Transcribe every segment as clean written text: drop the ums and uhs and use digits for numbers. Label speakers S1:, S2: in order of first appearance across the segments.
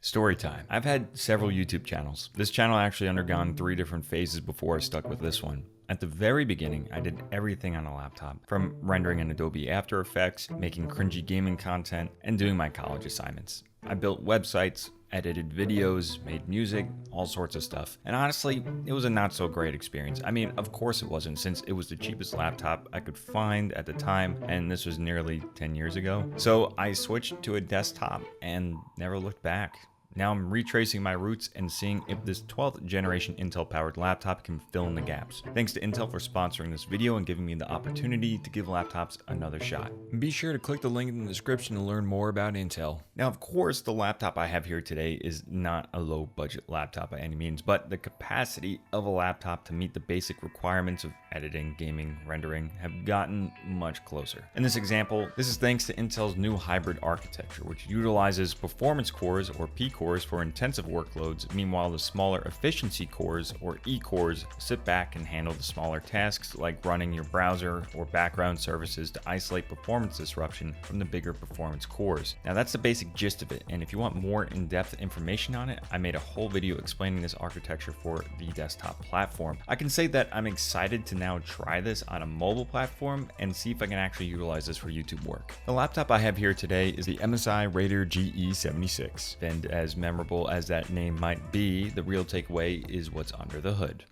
S1: Story time. I've had several YouTube channels. This channel actually undergone 3 different phases before I stuck with this one. At the very beginning, I did everything on a laptop, from rendering in Adobe After Effects, making cringy gaming content, and doing my college assignments. I built websites, edited videos, made music, all sorts of stuff. And honestly, it was a not so great experience. I mean, of course it wasn't, since it was the cheapest laptop I could find at the time, and this was nearly 10 years ago. So I switched to a desktop and never looked back. Now I'm retracing my roots and seeing if this 12th generation Intel powered laptop can fill in the gaps. Thanks to Intel for sponsoring this video and giving me the opportunity to give laptops another shot. And be sure to click the link in the description to learn more about Intel. Now, of course, the laptop I have here today is not a low budget laptop by any means, but the capacity of a laptop to meet the basic requirements of editing, gaming, rendering have gotten much closer. In this example, this is thanks to Intel's new hybrid architecture, which utilizes performance cores or P cores for intensive workloads. Meanwhile, the smaller efficiency cores or E cores sit back and handle the smaller tasks like running your browser or background services to isolate performance disruption from the bigger performance cores. Now that's the basic gist of it, and if you want more in-depth information on it, I made a whole video explaining this architecture for the desktop platform. I can say that I'm excited to now try this on a mobile platform and see if I can actually utilize this for YouTube work. The laptop I have here today is the MSI Raider GE76, and as memorable as that name might be, the real takeaway is what's under the hood.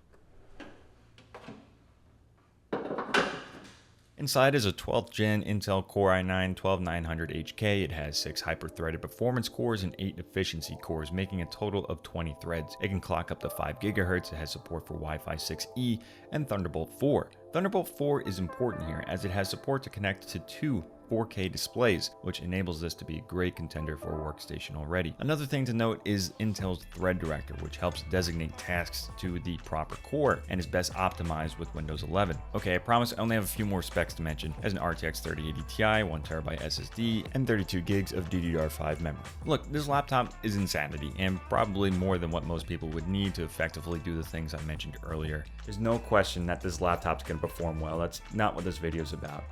S1: Inside is a 12th gen Intel Core i9-12900HK. It has 6 hyper-threaded performance cores and 8 efficiency cores, making a total of 20 threads. It can clock up to 5 GHz. It has support for Wi-Fi 6E and Thunderbolt 4. Thunderbolt 4 is important here as it has support to connect to 2 4K displays, which enables this to be a great contender for a workstation already. Another thing to note is Intel's Thread Director, which helps designate tasks to the proper core and is best optimized with Windows 11. Okay, I promise I only have a few more specs to mention. It has an RTX 3080 Ti, 1TB SSD, and 32 gigs of DDR5 memory. Look, this laptop is insanity, and probably more than what most people would need to effectively do the things I mentioned earlier. There's no question that this laptop's going to perform well. That's not what this video is about.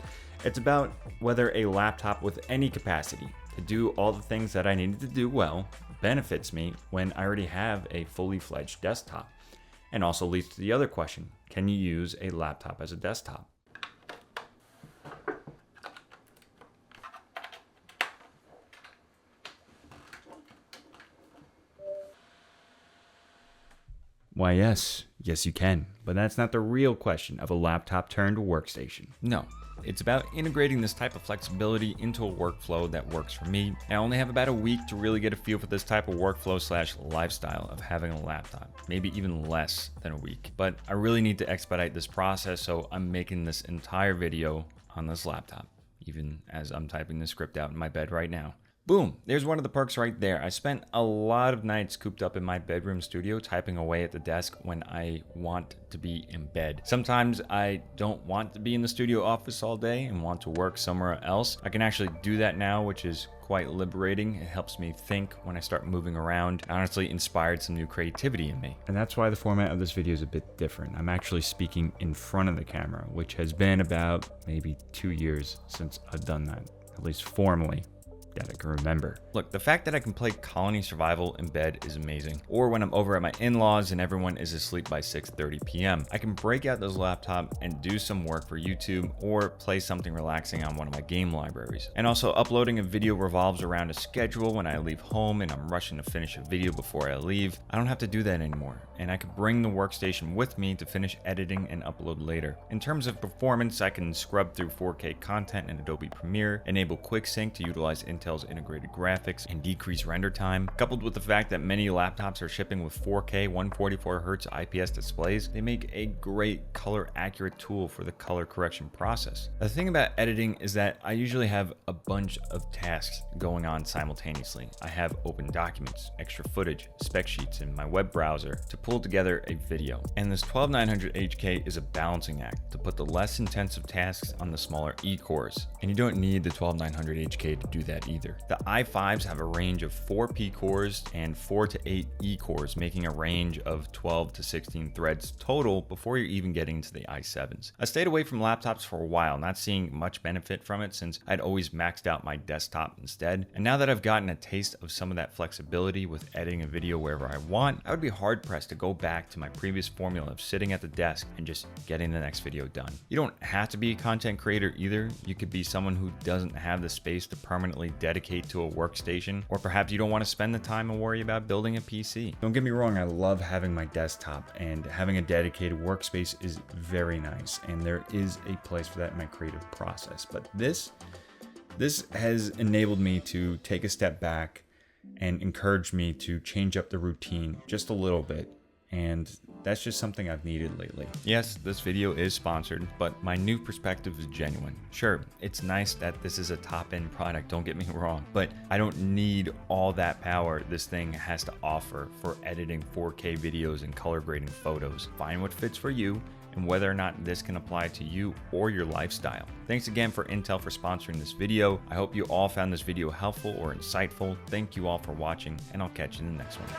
S1: It's about whether a laptop with any capacity to do all the things that I needed to do well benefits me when I already have a fully fledged desktop. And also leads to the other question, can you use a laptop as a desktop? Why, yes you can, but that's not the real question of a laptop turned workstation. No. It's about integrating this type of flexibility into a workflow that works for me. I only have about a week to really get a feel for this type of workflow / lifestyle of having a laptop, maybe even less than a week. But I really need to expedite this process, so I'm making this entire video on this laptop, even as I'm typing the script out in my bed right now. Boom, there's one of the perks right there. I spent a lot of nights cooped up in my bedroom studio typing away at the desk when I want to be in bed. Sometimes I don't want to be in the studio office all day and want to work somewhere else. I can actually do that now, which is quite liberating. It helps me think when I start moving around. It honestly inspired some new creativity in me. And that's why the format of this video is a bit different. I'm actually speaking in front of the camera, which has been about maybe 2 years since I've done that, at least formally, that I can remember. Look, the fact that I can play Colony Survival in bed is amazing. Or when I'm over at my in-laws and everyone is asleep by 6:30 p.m. I can break out this laptop and do some work for YouTube or play something relaxing on one of my game libraries. And also, uploading a video revolves around a schedule. When I leave home and I'm rushing to finish a video before I leave, I don't have to do that anymore. And I can bring the workstation with me to finish editing and upload later. In terms of performance, I can scrub through 4K content in Adobe Premiere, enable quick sync to utilize Intel's integrated graphics and decrease render time. Coupled with the fact that many laptops are shipping with 4K 144Hz IPS displays, they make a great color accurate tool for the color correction process. The thing about editing is that I usually have a bunch of tasks going on simultaneously. I have open documents, extra footage, spec sheets in my web browser to pull together a video. And this 12900HK is a balancing act to put the less intensive tasks on the smaller E cores. And you don't need the 12900HK to do that either. The i5s have a range of 4 P cores and 4 to 8 E cores, making a range of 12 to 16 threads total before you're even getting to the i7s. I stayed away from laptops for a while, not seeing much benefit from it since I'd always maxed out my desktop instead. And now that I've gotten a taste of some of that flexibility with editing a video wherever I want, I would be hard pressed to go back to my previous formula of sitting at the desk and just getting the next video done. You don't have to be a content creator either. You could be someone who doesn't have the space to permanently dedicate to a workstation, or perhaps you don't want to spend the time and worry about building a PC. Don't get me wrong, I love having my desktop, and having a dedicated workspace is very nice, and there is a place for that in my creative process. But this has enabled me to take a step back and encouraged me to change up the routine just a little bit. And that's just something I've needed lately. Yes, this video is sponsored, but my new perspective is genuine. Sure, it's nice that this is a top-end product, don't get me wrong, but I don't need all that power this thing has to offer for editing 4K videos and color grading photos. Find what fits for you and whether or not this can apply to you or your lifestyle. Thanks again for Intel for sponsoring this video. I hope you all found this video helpful or insightful. Thank you all for watching, and I'll catch you in the next one.